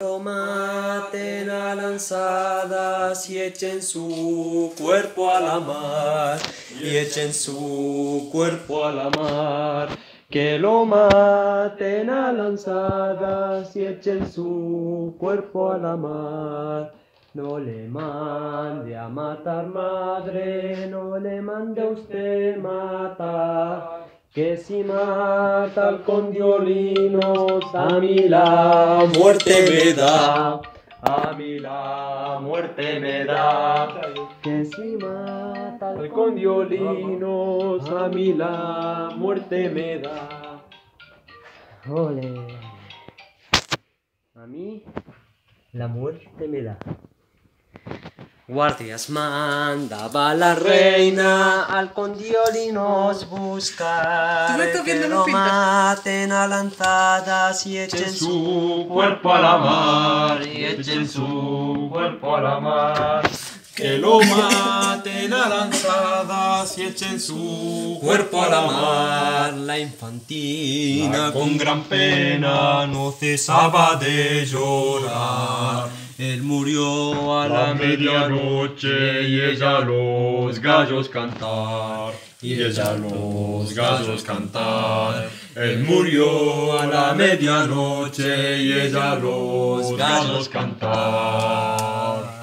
Lo maten a lanzadas y echen su cuerpo a la mar, y echen su cuerpo a la mar. Que lo maten a lanzadas y echen su cuerpo a la mar. No le mande a matar, madre, no le mande a usted matar. Que si mata al condiolinos, a mí la muerte me da, a mí la muerte me da. Que si mata al condiolinos, a mí la muerte me da. Ole. A mí la muerte me da. Guardias mandaba la reina al condiolinos buscar. Tú me estás viendo, que no lo pintas. maten a lanzadas y echen su cuerpo a la mar, y echen su cuerpo a la mar. Que lo maten a lanzadas y echen su cuerpo a la mar. La infantina Con gran pena no cesaba de llorar. Él murió a La medianoche y ella los gallos cantar. Y ella los gallos cantar. Él murió a la medianoche y ella los gallos cantar.